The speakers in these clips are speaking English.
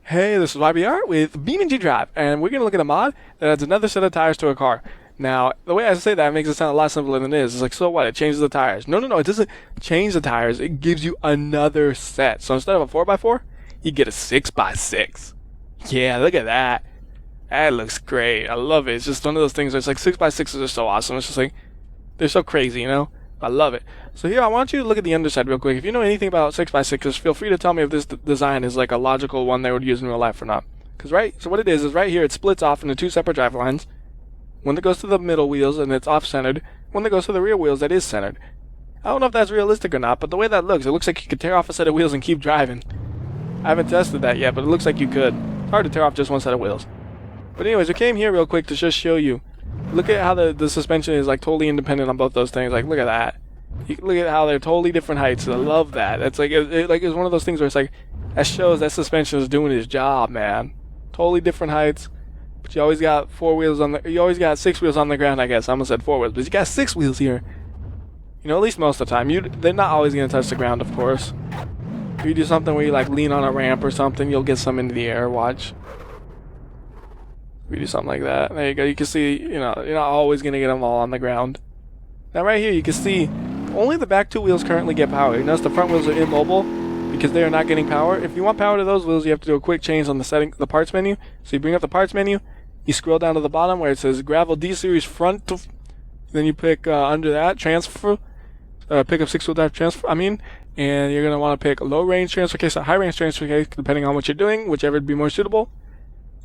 Hey, this is WhyBeAre with BeamNG.drive, and we're going to look at a mod that adds another set of tires to a car. Now, the way I say that makes it sound a lot simpler than it is. It's like, so what? It changes the tires. No, it doesn't change the tires. It gives you another set. So instead of a 4x4, you get a 6x6. Yeah, look at that. That looks great. I love it. It's just one of those things where it's like 6x6s are so awesome. It's just like, they're so crazy, you know? I love it. So here, I want you to look at the underside real quick. If you know anything about 6x6s, feel free to tell me if this design is like a logical one they would use in real life or not. So what it is right here, it splits off into two separate drive lines. One that goes to the middle wheels and it's off-centered. One that goes to the rear wheels that is centered. I don't know if that's realistic or not, but the way that looks, it looks like you could tear off a set of wheels and keep driving. I haven't tested that yet, but it looks like you could. It's hard to tear off just one set of wheels. But anyways, I came here real quick to just show you. Look at how the suspension is like totally independent on both those things. Like, look at that. You can look at how they're totally different heights. I love that. It's like it's one of those things where it's like that shows that suspension is doing its job, man. Totally different heights, but you always got you always got six wheels on the ground. I guess I almost said four wheels, but you got six wheels here. You know, at least most of the time. They're not always gonna touch the ground, of course. If you do something where you like lean on a ramp or something, you'll get some into the air. Watch. If you do something like that, there you go. You can see, you know, you're not always gonna get them all on the ground. Now right here, you can see. Only the back two wheels currently get power. You notice the front wheels are immobile because they are not getting power. If you want power to those wheels, you have to do a quick change on the parts menu. So you bring up the parts menu, you scroll down to the bottom where it says Gavril D front. Then you pick under that transfer, pick up 6-wheel drive transfer. And you're gonna want to pick low range transfer case or high range transfer case depending on what you're doing, whichever would be more suitable.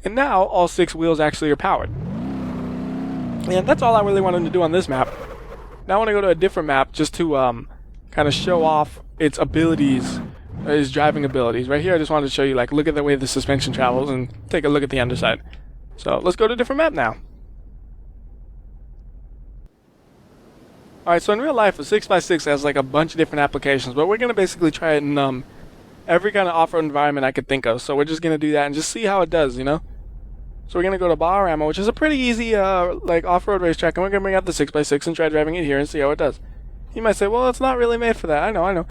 And now all six wheels actually are powered. And that's all I really wanted to do on this map. Now I want to go to a different map just to kind of show off its abilities, its driving abilities. Right here I just wanted to show you, like, look at the way the suspension travels and take a look at the underside. So let's go to a different map now. Alright, so in real life a 6x6 has like a bunch of different applications, but we're going to basically try it in every kind of off-road environment I could think of. So we're just going to do that and just see how it does, you know? So we're going to go to Baharama, which is a pretty easy like off-road racetrack, and we're going to bring out the 6x6 and try driving it here and see how it does. You might say, well, it's not really made for that. I know.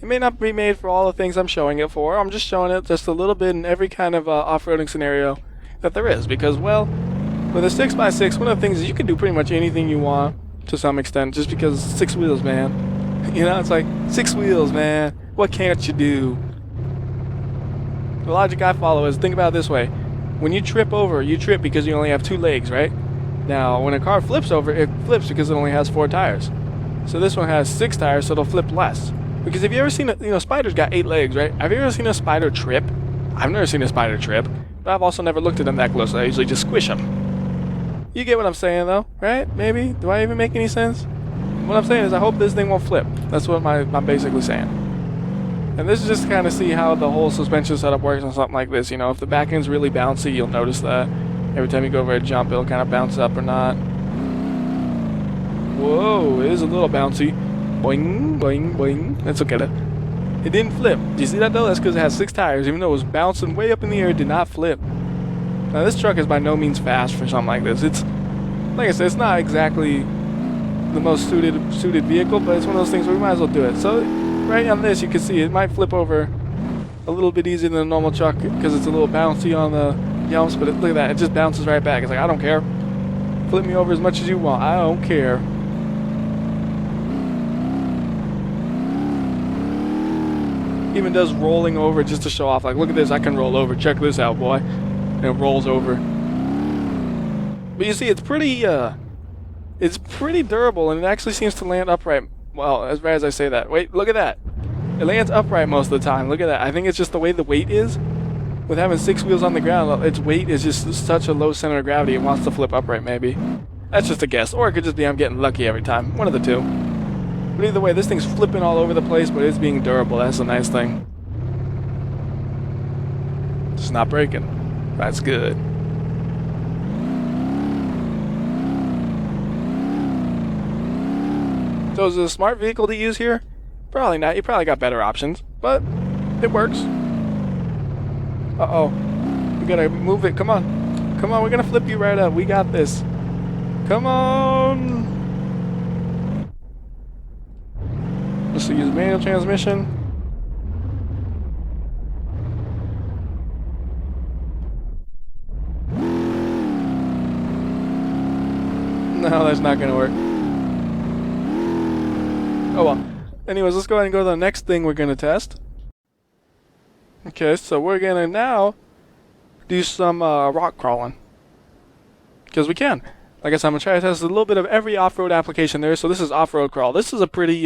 It may not be made for all the things I'm showing it for. I'm just showing it just a little bit in every kind of off-roading scenario that there is. Because, well, with a 6x6, one of the things is you can do pretty much anything you want to some extent just because 6 wheels, man. You know, it's like, 6 wheels, man. What can't you do? The logic I follow is, think about it this way. When you trip over, you trip because you only have 2 legs, right? Now, when a car flips over, it flips because it only has 4 tires. So this one has 6 tires, so it'll flip less. Because have you ever seen spiders got 8 legs, right? Have you ever seen a spider trip? I've never seen a spider trip, but I've also never looked at them that closely. I usually just squish them. You get what I'm saying, though, right? Maybe? Do I even make any sense? What I'm saying is I hope this thing won't flip. That's what I'm basically saying. And this is just to kind of see how the whole suspension setup works on something like this. You know, if the back end's really bouncy, you'll notice that. Every time you go over a jump, it'll kind of bounce up or not. Whoa, it is a little bouncy. Boing, boing, boing. That's okay. It didn't flip. Do you see that though? That's because it has 6 tires. Even though it was bouncing way up in the air, it did not flip. Now this truck is by no means fast for something like this. It's, like I said, it's not exactly the most suited vehicle, but it's one of those things where we might as well do it. So right on this, you can see it might flip over a little bit easier than a normal truck because it's a little bouncy on the jumps, but look at that, it just bounces right back. It's like, I don't care. Flip me over as much as you want. I don't care. Even does rolling over just to show off. Like, look at this, I can roll over. Check this out, boy. And it rolls over. But you see, it's pretty durable, and it actually seems to land upright. Well, as bad as I say that. Wait, look at that. It lands upright most of the time. Look at that. I think it's just the way the weight is. With having 6 wheels on the ground, its weight is just such a low center of gravity, it wants to flip upright, maybe. That's just a guess. Or it could just be I'm getting lucky every time. One of the two. But either way, this thing's flipping all over the place, but it's being durable. That's a nice thing. It's not breaking. That's good. So is it a smart vehicle to use here? Probably not. You probably got better options, but it works. Uh-oh. We gotta move it. Come on. Come on, we're gonna flip you right up. We got this. Come on. Let's use manual transmission. No, that's not gonna work. Oh well. Anyways, let's go ahead and go to the next thing we're gonna test. Okay, so we're gonna now do some rock crawling. Because we can. Like I said, I'm gonna try to test a little bit of every off-road application there. So this is off-road crawl. This is a pretty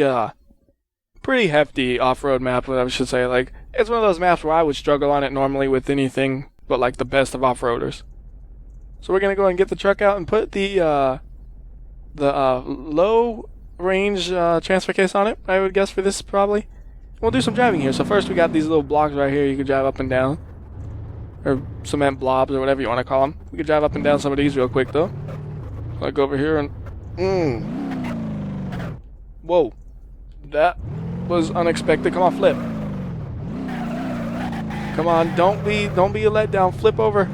hefty off-road map, I should say. Like, it's one of those maps where I would struggle on it normally with anything but like the best of off-roaders. So we're gonna go and get the truck out and put the low range transfer case on it, I would guess, for this probably. We'll do some driving here. So first we got these little blocks right here you can drive up and down. Or cement blobs or whatever you want to call them. We can drive up and down some of these real quick though. So I go over here and whoa. That was unexpected. Come on, flip. Come on, don't be a letdown. Flip over.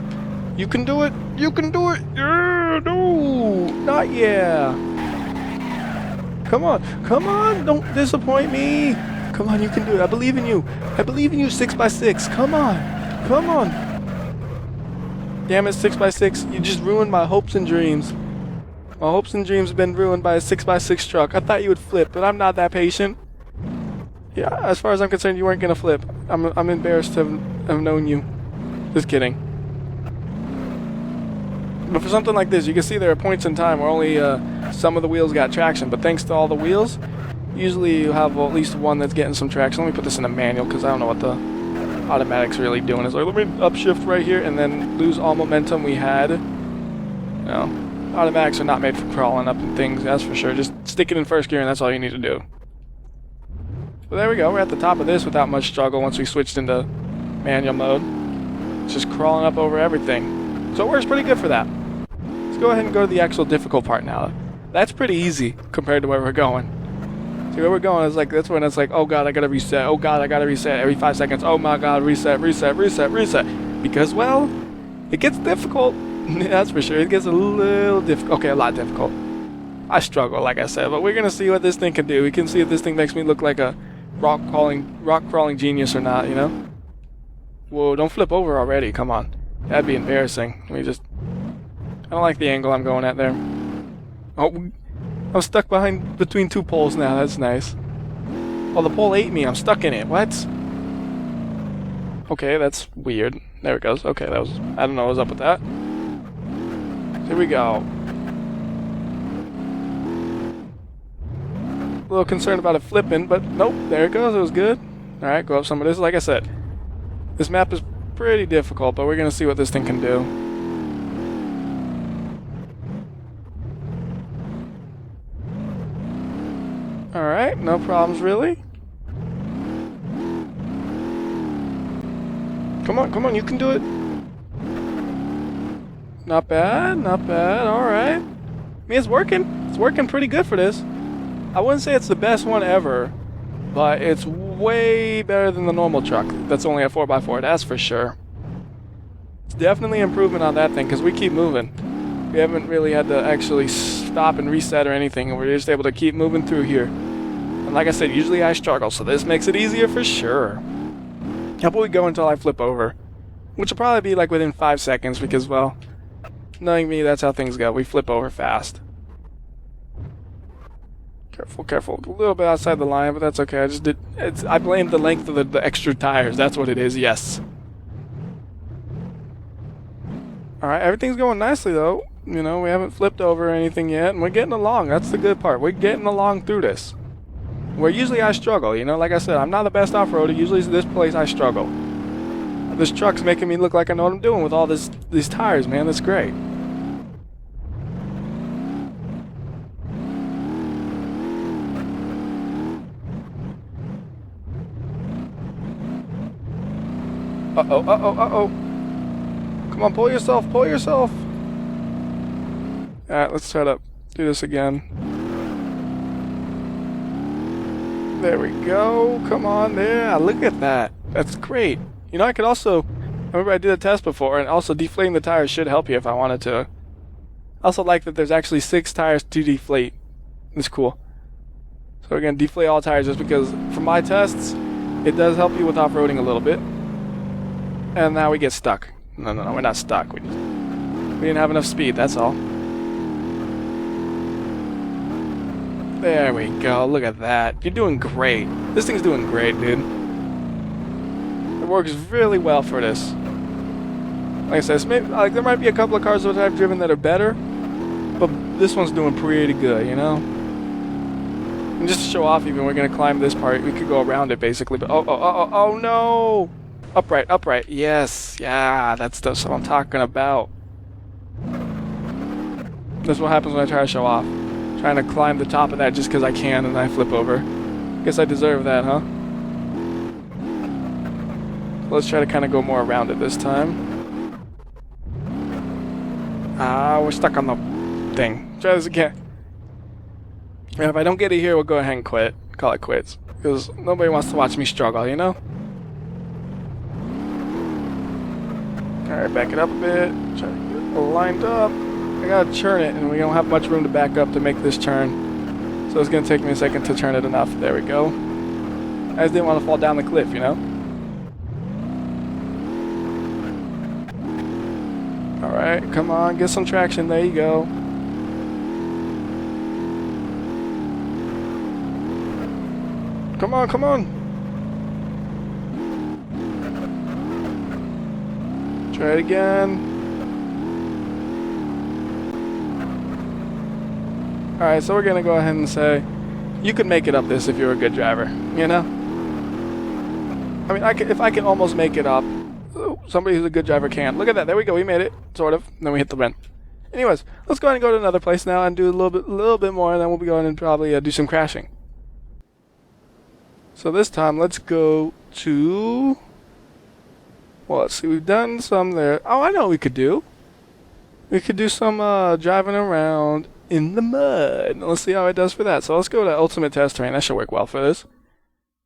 You can do it. You can do it. Yeah, no, not yeah. Come on, come on. Don't disappoint me. Come on, you can do it. I believe in you. I believe in you, 6x6. Come on, come on. Damn it, 6x6. You just ruined my hopes and dreams. My hopes and dreams have been ruined by a 6x6 truck. I thought you would flip, but I'm not that patient. Yeah, as far as I'm concerned, you weren't gonna flip. I'm embarrassed to have known you. Just kidding. But for something like this, you can see there are points in time where only some of the wheels got traction. But thanks to all the wheels, usually you have at least one that's getting some traction. Let me put this in a manual because I don't know what the automatic's really doing. It's like, let me upshift right here and then lose all momentum we had. No, automatics are not made for crawling up and things, that's for sure. Just stick it in first gear and that's all you need to do. Well, there we go. We're at the top of this without much struggle once we switched into manual mode. It's just crawling up over everything. So it works pretty good for that. Let's go ahead and go to the actual difficult part now. That's pretty easy compared to where we're going. See, where we're going is like, that's when it's like, oh god, I gotta reset. Oh god, I gotta reset every 5 seconds. Oh my god, reset, reset, reset, reset. Because, well, it gets difficult. That's for sure. It gets a little difficult. Okay, a lot difficult. I struggle, like I said, but we're gonna see what this thing can do. We can see if this thing makes me look like a rock crawling genius or not, you know? Whoa, don't flip over already, come on. That'd be embarrassing. Let me just... I don't like the angle I'm going at there. Oh, I'm stuck between two poles now, that's nice. Oh, the pole ate me, I'm stuck in it, what? Okay, that's weird. There it goes, okay, that was... I don't know what was up with that. Here we go. A little concerned about it flipping, but nope, there it goes, it was good. Alright, go up some of this. Like I said, this map is pretty difficult, but we're gonna see what this thing can do. Alright, no problems really. Come on, you can do it. Not bad, alright. I mean, it's working pretty good for this. I wouldn't say it's the best one ever, but it's way better than the normal truck that's only a 4x4, that's for sure. It's definitely an improvement on that thing, because we keep moving. We haven't really had to actually stop and reset or anything, and we're just able to keep moving through here. And like I said, usually I struggle, so this makes it easier for sure. How about we go until I flip over? Which will probably be like within 5 seconds, because, well, knowing me, that's how things go. We flip over fast. Careful, careful. A little bit outside the line, but that's okay. I blamed the length of the extra tires. That's what it is, yes. Alright, everything's going nicely, though. You know, we haven't flipped over or anything yet, and we're getting along. That's the good part. We're getting along through this. Where usually I struggle, you know? Like I said, I'm not the best off-roader. Usually this place I struggle. This truck's making me look like I know what I'm doing with all these tires, man. That's great. Uh-oh, uh-oh, uh-oh. Come on, pull yourself, pull yourself. Alright, let's try to do this again. There we go. Come on, there. Look at that. That's great. You know, I could also... I remember I did a test before, and also deflating the tires should help you if I wanted to. I also like that there's actually 6 tires to deflate. It's cool. So we're going to deflate all tires just because, from my tests, it does help you with off-roading a little bit. And now we get stuck. No, we're not stuck. We didn't have enough speed, that's all. There we go. Look at that. You're doing great. This thing's doing great, dude. It works really well for this. Like I said, maybe, like, there might be a couple of cars that I've driven that are better, but this one's doing pretty good, you know? And just to show off, even we're gonna climb this part. We could go around it basically, but oh no! Upright, upright. Yes, yeah, that's what I'm talking about. That's what happens when I try to show off. Trying to climb the top of that just because I can, and I flip over. Guess I deserve that, huh? Let's try to kind of go more around it this time. We're stuck on the thing. Try this again. And if I don't get it here, we'll go ahead and quit. Call it quits. Because nobody wants to watch me struggle, you know? Alright, back it up a bit. Try to get it lined up. I gotta turn it, and we don't have much room to back up to make this turn. So it's gonna take me a second to turn it enough. There we go. I just didn't want to fall down the cliff, you know? Alright, come on, get some traction. There you go. Come on, come on. Try it again. Alright, so we're gonna go ahead and say you could make it up this if you're a good driver, you know? I mean, if I can almost make it up, somebody who's a good driver can. Look at that, there we go, we made it, sort of. And then we hit the vent. Anyways, let's go ahead and go to another place now and do a little bit more, and then we'll be going and probably do some crashing. So this time, let's go to... Well, let's see, we've done some there. Oh, I know what we could do. We could do some driving around in the mud. Let's see how it does for that. So let's go to Ultimate Test Terrain. That should work well for this.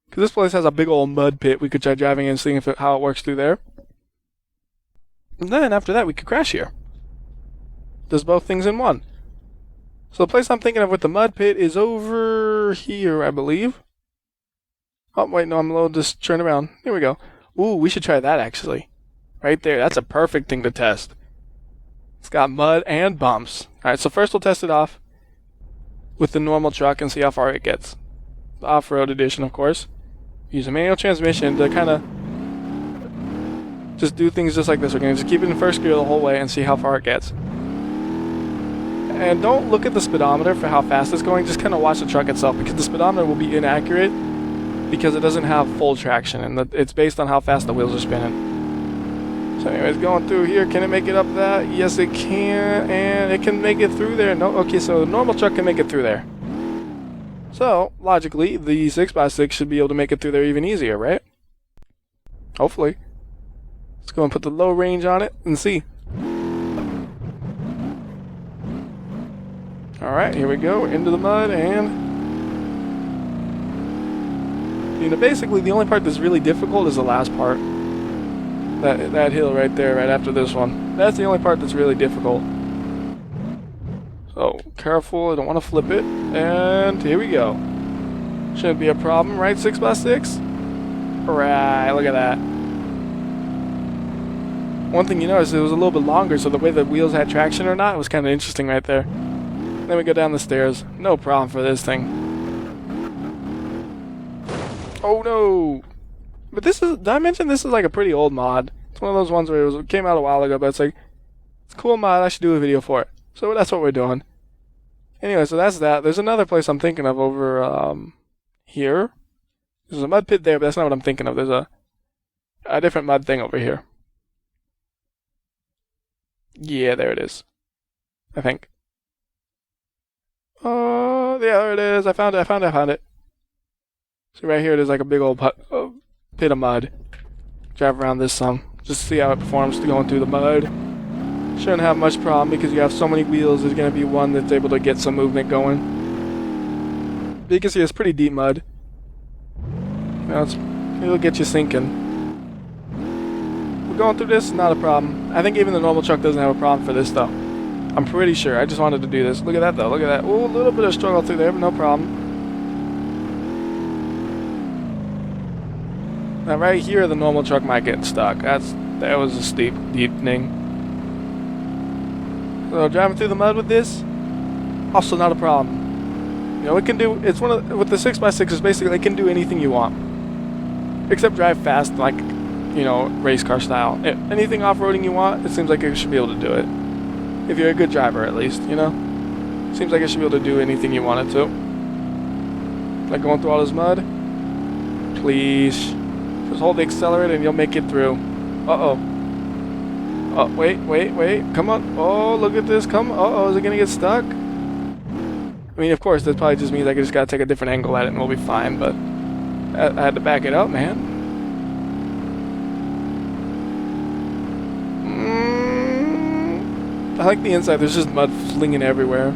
Because this place has a big old mud pit. We could try driving in and seeing how it works through there. And then after that, we could crash here. Does both things in one. So the place I'm thinking of with the mud pit is over here, I believe. Oh, wait, no, I'm a little just turn around. Here we go. Ooh, we should try that, actually. Right there. That's a perfect thing to test. It's got mud and bumps. Alright, so first we'll test it off with the normal truck and see how far it gets. The off-road edition, of course. Use a manual transmission to kind of just do things just like this. We're going to just keep it in first gear the whole way and see how far it gets. And don't look at the speedometer for how fast it's going. Just kind of watch the truck itself, because the speedometer will be inaccurate because it doesn't have full traction, and it's based on how fast the wheels are spinning. So anyways, going through here, can it make it up that? Yes, it can, and it can make it through there. No, okay, so the normal truck can make it through there. So, logically, the 6x6 should be able to make it through there even easier, right? Hopefully. Let's go and put the low range on it and see. Alright, here we go, into the mud, and... You know, basically, the only part that's really difficult is the last part. That hill right there, right after this one. That's the only part that's really difficult. So, careful, I don't want to flip it. And here we go. Shouldn't be a problem, right, 6x6? Right, look at that. One thing you notice, it was a little bit longer, so the way the wheels had traction or not was kind of interesting right there. Then we go down the stairs. No problem for this thing. Oh no! But this is, did I mention this is like a pretty old mod? It's one of those ones where it came out a while ago, but it's like, it's a cool mod, I should do a video for it. So that's what we're doing. Anyway, so that's that. There's another place I'm thinking of over here. There's a mud pit there, but that's not what I'm thinking of. There's a different mud thing over here. Yeah, there it is. I think. Oh, yeah, there it is. I found it. See, right here it is like a big old pit of mud. Drive around this some. Just to see how it performs going through the mud. Shouldn't have much problem because you have so many wheels. There's going to be one that's able to get some movement going. But you can see it's pretty deep mud. You know, it'll get you sinking. We're going through this, not a problem. I think even the normal truck doesn't have a problem for this though. I'm pretty sure. I just wanted to do this. Look at that though. Look at that. Ooh, a little bit of struggle through there, but no problem. Now right here, the normal truck might get stuck. That was a steep, deepening. So driving through the mud with this, also not a problem. You know, it can do. It's one of with the 6x6 is basically it can do anything you want, except drive fast, like, you know, race car style. Anything off-roading you want, it seems like it should be able to do it. If you're a good driver, at least, you know. Seems like it should be able to do anything you want it to. Like going through all this mud. Please, just hold the accelerator and you'll make it through. Uh-oh. Oh, wait. Come on. Oh, look at this. Come. Uh-oh, is it gonna get stuck? I mean, of course, that probably just means I just gotta take a different angle at it and we'll be fine, but I had to back it up, man. I like the inside. There's just mud flinging everywhere.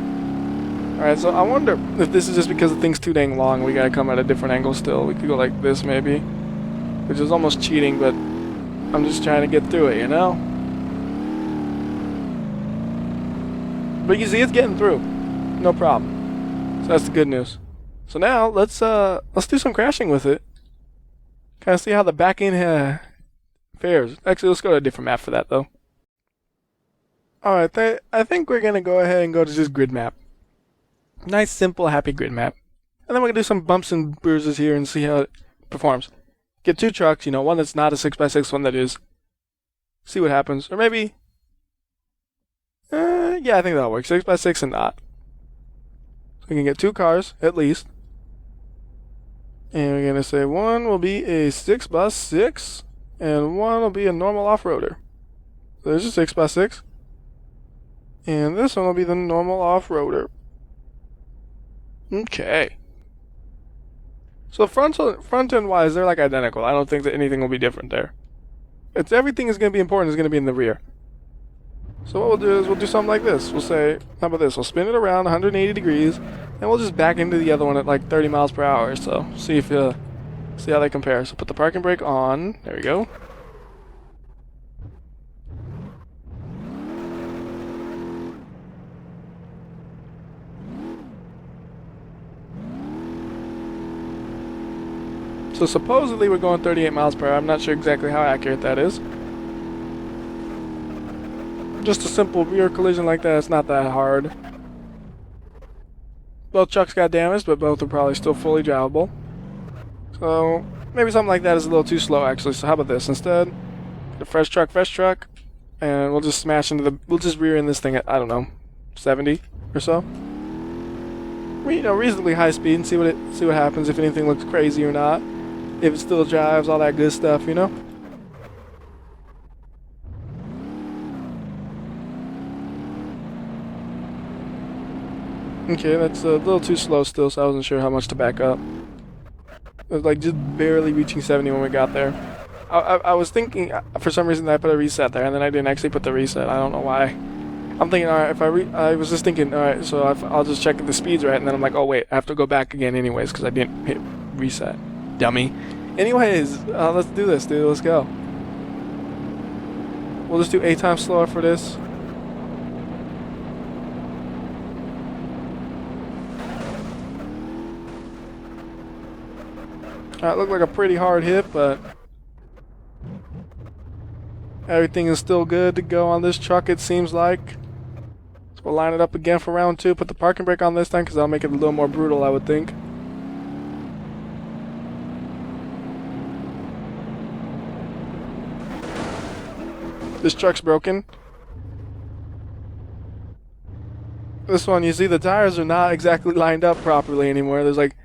Alright, so I wonder if this is just because the thing's too dang long. We gotta come at a different angle still. We could go like this, maybe. Which is almost cheating, but I'm just trying to get through it, you know? But you see, it's getting through. No problem. So that's the good news. So now, let's do some crashing with it. Kind of see how the back end fares. Actually, let's go to a different map for that, though. Alright, I think we're gonna go ahead and go to this grid map. Nice, simple, happy grid map. And then we're gonna do some bumps and bruises here and see how it performs. Get 2 trucks, you know, one that's not a 6x6, one that is. See what happens. Or maybe... yeah, I think that'll work. 6x6 and not. So we can get 2 cars, at least. And we're gonna say one will be a 6x6, and one will be a normal off-roader. So there's a 6x6. And this one will be the normal off-roader. Okay. So front end wise, they're like identical. I don't think that anything will be different there. It's everything is going to be important is going to be in the rear. So what we'll do is we'll do something like this. We'll say, how about this? We'll spin it around 180 degrees, and we'll just back into the other one at like 30 miles per hour. So see how they compare. So put the parking brake on. There we go. So supposedly we're going 38 miles per hour. I'm not sure exactly how accurate that is. Just a simple rear collision like that, it's not that hard. Both trucks got damaged, but both are probably still fully drivable. So maybe something like that is a little too slow actually. So how about this? Instead, the fresh truck, and we'll just smash into we'll just rear in this thing at, I don't know, 70 or so. You know, reasonably high speed and see what happens, if anything looks crazy or not. If it still drives, all that good stuff, you know? Okay, that's a little too slow still, so I wasn't sure how much to back up. It was like just barely reaching 70 when we got there. I was thinking, for some reason, that I put a reset there, and then I didn't actually put the reset. I don't know why. I'm thinking, alright, if I was just thinking, alright, so I'll just check if the speed's right, and then I'm like, oh wait, I have to go back again anyways, because I didn't hit reset. Dummy. Anyways, let's do this, dude. Let's go. We'll just do 8 times slower for this. Alright, looked like a pretty hard hit, but everything is still good to go on this truck, it seems like. So we'll line it up again for round 2. Put the parking brake on this time, because that'll make it a little more brutal, I would think. This truck's broken. This one, you see the tires are not exactly lined up properly anymore. There's like,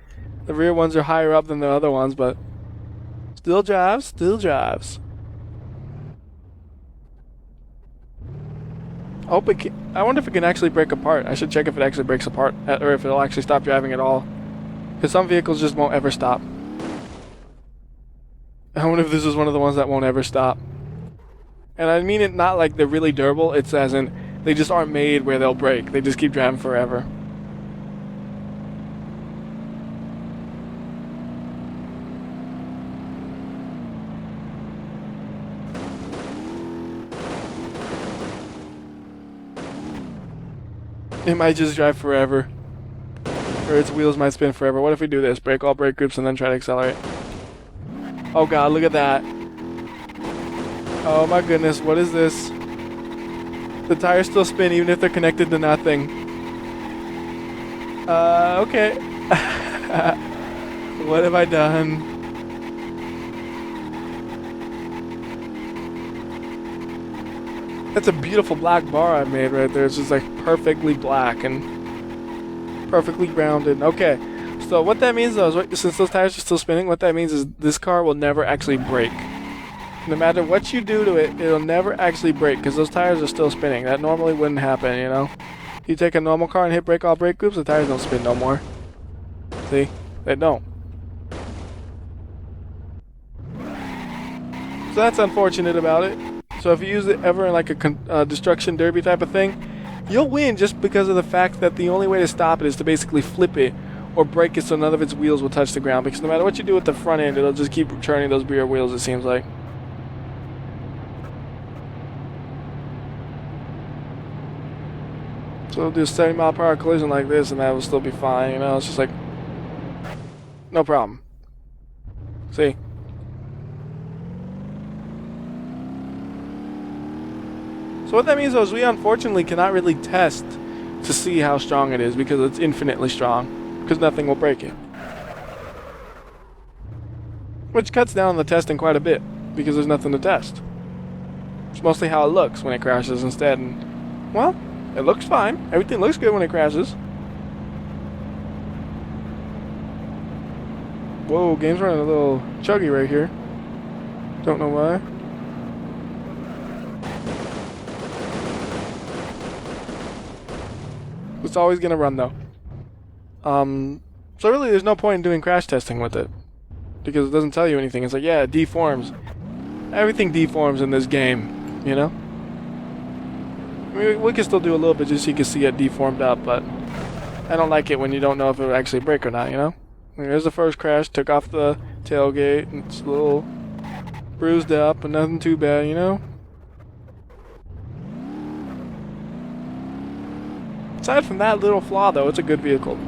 the rear ones are higher up than the other ones, but still drives, I wonder if it can actually break apart. I should check if it actually breaks apart, or if it'll actually stop driving at all. Because some vehicles just won't ever stop. I wonder if this is one of the ones that won't ever stop. And I mean it not like they're really durable, it's as in they just aren't made where they'll break. They just keep driving forever. It might just drive forever. Or its wheels might spin forever. What if we do this? Break all brake groups and then try to accelerate. Oh god, look at that. Oh my goodness, what is this? The tires still spin even if they're connected to nothing. Okay. What have I done? That's a beautiful black bar I made right there. It's just like perfectly black and perfectly rounded. Okay, so what that means though is since those tires are still spinning, what that means is this car will never actually break. No matter what you do to it, it'll never actually break because those tires are still spinning. That normally wouldn't happen, you know? You take a normal car and hit break all brake groups, the tires don't spin no more. See? They don't. So that's unfortunate about it. So if you use it ever in like a destruction derby type of thing, you'll win just because of the fact that the only way to stop it is to basically flip it or break it so none of its wheels will touch the ground. Because no matter what you do with the front end, it'll just keep turning those rear wheels, it seems like. So it'll do a 70-mile-per-hour collision like this and that will still be fine, you know? It's just like, no problem. See? So what that means though is we unfortunately cannot really test to see how strong it is because it's infinitely strong, because nothing will break it. Which cuts down on the testing quite a bit because there's nothing to test. It's mostly how it looks when it crashes instead, and well, it looks fine. Everything looks good when it crashes. Whoa, game's running a little chuggy right here. Don't know why. It's always gonna run though. So really there's no point in doing crash testing with it. Because it doesn't tell you anything. It's like, yeah, it deforms. Everything deforms in this game, you know? I mean, we can still do a little bit just so you can see it deformed up, but I don't like it when you don't know if it will actually break or not, you know? I mean, there's the first crash, took off the tailgate, and it's a little bruised up, but nothing too bad, you know? Aside from that little flaw, though, it's a good vehicle.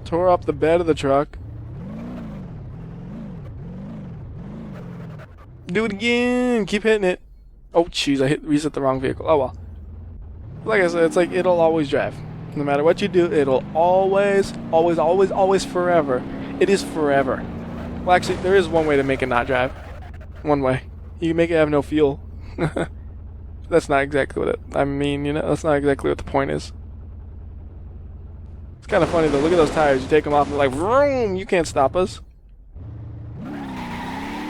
Tore up the bed of the truck. Do it again! Keep hitting it. Oh, jeez, I reset the wrong vehicle. Oh, well. Like I said, it's like it'll always drive. No matter what you do, it'll always, always, always, always, forever. It is forever. Well, actually, there is one way to make it not drive. One way. You can make it have no fuel. That's not exactly what I mean, you know? That's not exactly what the point is. It's kind of funny, though. Look at those tires. You take them off and like, vroom! You can't stop us.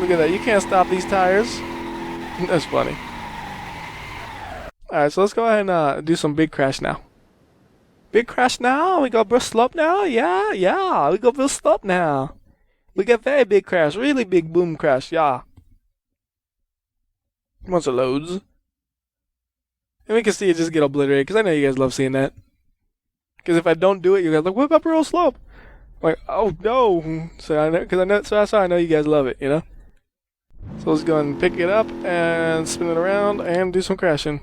Look at that. You can't stop these tires. That's funny. Alright, so let's go ahead and do some big crash now. Big crash now? We go burst slope now? Yeah. We go burst slope now. We get very big crash. Really big boom crash, yeah. Once it loads. And we can see it just get obliterated, because I know you guys love seeing that. Because if I don't do it, you guys are like, whip up real slope. I'm like, oh no. So I know, because I know, so that's how I know you guys love it, you know? So let's go and pick it up and spin it around and do some crashing.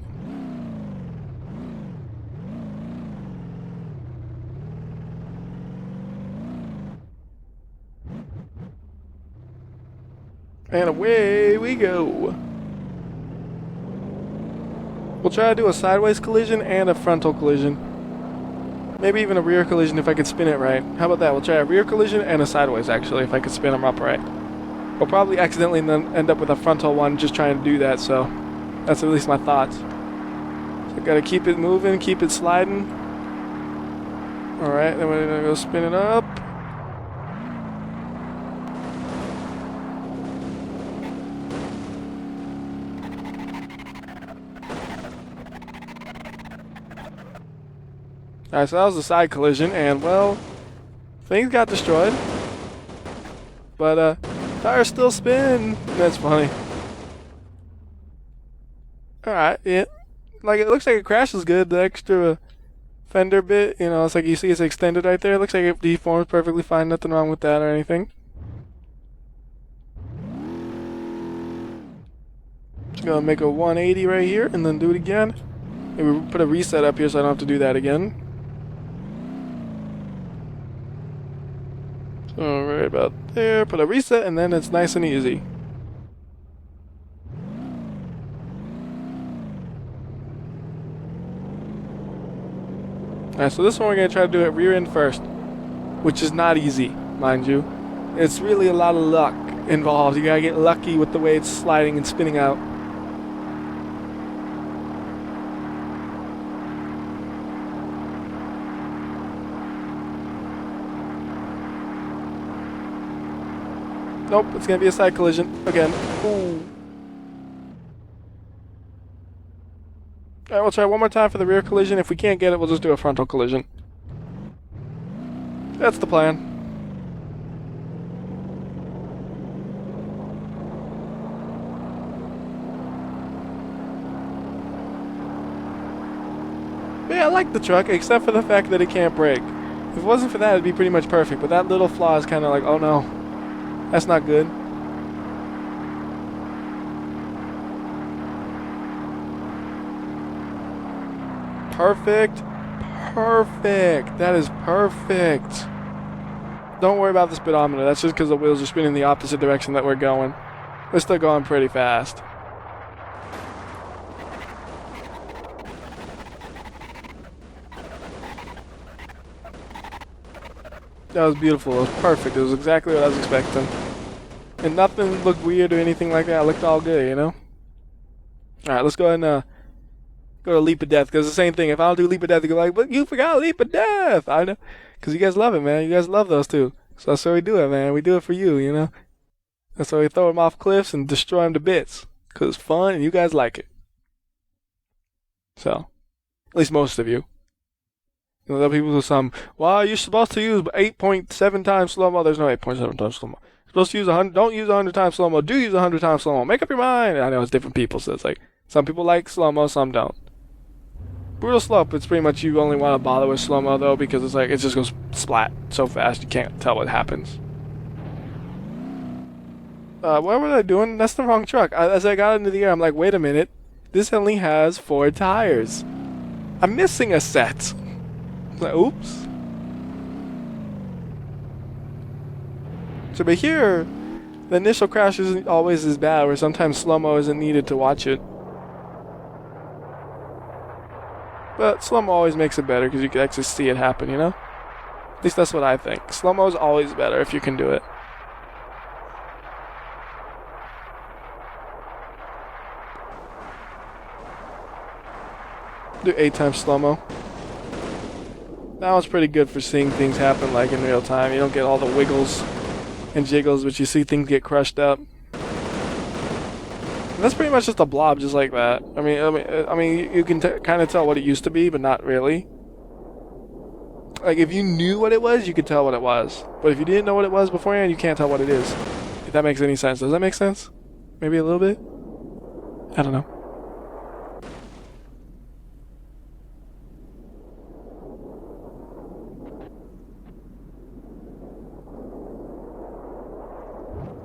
And away we go. We'll try to do a sideways collision and a frontal collision. Maybe even a rear collision if I could spin it right. How about that? We'll try a rear collision and a sideways actually if I could spin them upright. We'll probably accidentally end up with a frontal one just trying to do that, so that's at least my thoughts. So gotta keep it moving, keep it sliding. Alright, then we're gonna go spin it up. Alright, so that was a side collision, and well, things got destroyed. But, tires still spin. That's funny. Alright, yeah. Like, it looks like it crashes good. The extra fender bit, you know, it's like you see it's extended right there. It looks like it deforms perfectly fine. Nothing wrong with that or anything. Just gonna make a 180 right here and then do it again. Maybe put a reset up here so I don't have to do that again. So right about there, put a reset, and then it's nice and easy. Alright, so this one we're going to try to do it rear end first, which is not easy, mind you. It's really a lot of luck involved. You got to get lucky with the way it's sliding and spinning out. Nope, it's going to be a side collision again. Ooh. Alright, we'll try one more time for the rear collision. If we can't get it, we'll just do a frontal collision. That's the plan. Yeah, I like the truck, except for the fact that it can't brake. If it wasn't for that, it'd be pretty much perfect. But that little flaw is kind of like, oh no, that's not good. Perfect. Perfect. That is perfect. Don't worry about the speedometer. That's just because the wheels are spinning the opposite direction that we're going. We're still going pretty fast. That was beautiful. It was perfect. It was exactly what I was expecting. And nothing looked weird or anything like that. It looked all good, you know? Alright, let's go ahead and go to Leap of Death, because the same thing. If I don't do Leap of Death, you go like, but you forgot Leap of Death! I know. Because you guys love it, man. You guys love those too. So that's why we do it, man. We do it for you, you know? That's why we throw them off cliffs and destroy them to bits. Because it's fun and you guys like it. So, at least most of you. You know, there are people who some, well, you're supposed to use 8.7 times slow-mo. There's no 8.7 times slow-mo. You're supposed to use 100, don't use 100 times slow-mo. Do use 100 times slow-mo. Make up your mind. I know it's different people, so it's like, some people like slow-mo, some don't. Brutal slope, it's pretty much you only want to bother with slow-mo though, because it's like, it just goes splat so fast you can't tell what happens. What was I doing? That's the wrong truck. As I got into the air, I'm like, wait a minute. This only has 4 tires. I'm missing a set. Like, oops. So, but here, the initial crash isn't always as bad, where sometimes slow-mo isn't needed to watch it. But slow-mo always makes it better, because you can actually see it happen, you know? At least that's what I think. Slow-mo is always better if you can do it. Do 8 times slow-mo. That one's pretty good for seeing things happen like in real time. You don't get all the wiggles and jiggles, but you see things get crushed up. And that's pretty much just a blob, just like that. I mean, you can kind of tell what it used to be, but not really. Like if you knew what it was, you could tell what it was. But if you didn't know what it was beforehand, you can't tell what it is. If that makes any sense. Does that make sense? Maybe a little bit? I don't know.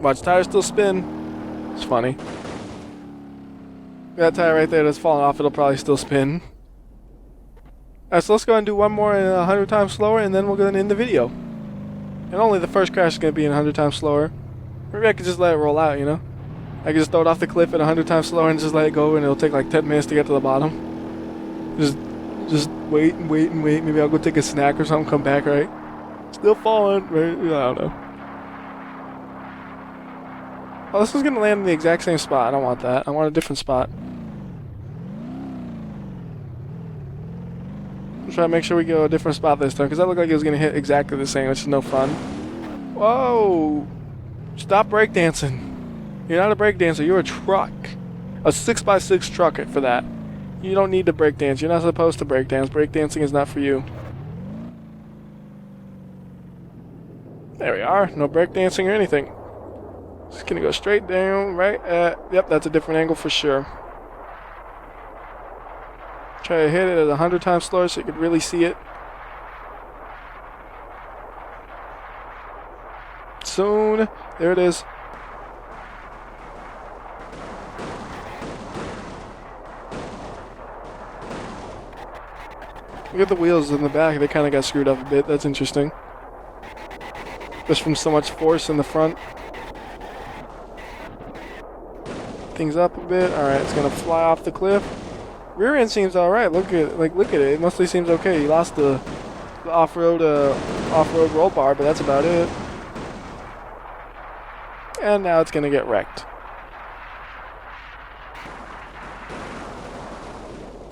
Watch tires still spin. It's funny. That tire right there that's falling off, it'll probably still spin. Alright, so let's go ahead and do one more 100 times slower, and then we'll go ahead and end the video. And only the first crash is going to be 100 times slower. Maybe I could just let it roll out, you know? I could just throw it off the cliff at 100 times slower and just let it go, and it'll take like 10 minutes to get to the bottom. Just wait and wait and wait. Maybe I'll go take a snack or something, come back, right? Still falling, right? I don't know. Oh, this is going to land in the exact same spot. I don't want that. I want a different spot. I'm trying to make sure we go a different spot this time, because that looked like it was going to hit exactly the same, which is no fun. Whoa! Stop breakdancing. You're not a breakdancer, you're a truck. A 6x6 truck for that. You don't need to breakdance. You're not supposed to breakdance. Breakdancing is not for you. There we are. No breakdancing or anything. Just gonna go straight down, right at, yep, that's a different angle for sure. Try to hit it at 100 times slower so you could really see it. Soon, there it is. Look at the wheels in the back, they kind of got screwed up a bit, that's interesting. Just from so much force in the front. Things up a bit. Alright, it's gonna fly off the cliff. Rear end seems alright. Look at it. It mostly seems okay. You lost the off-road roll bar, but that's about it. And now it's gonna get wrecked.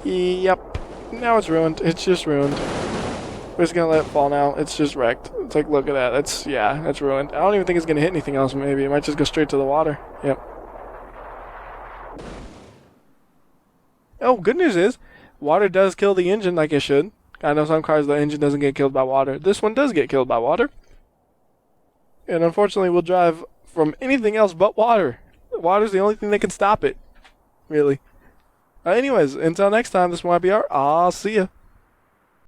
Yep. Now it's ruined. It's just ruined. We're just gonna let it fall now. It's just wrecked. It's like, look at that. That's ruined. I don't even think it's gonna hit anything else. Maybe it might just go straight to the water. Yep. Oh, good news is, water does kill the engine like it should. I know some cars the engine doesn't get killed by water. This one does get killed by water. And unfortunately, we'll drive from anything else but water. Water's the only thing that can stop it. Really. Anyways, until next time, this is WhyBeAre. I'll see ya.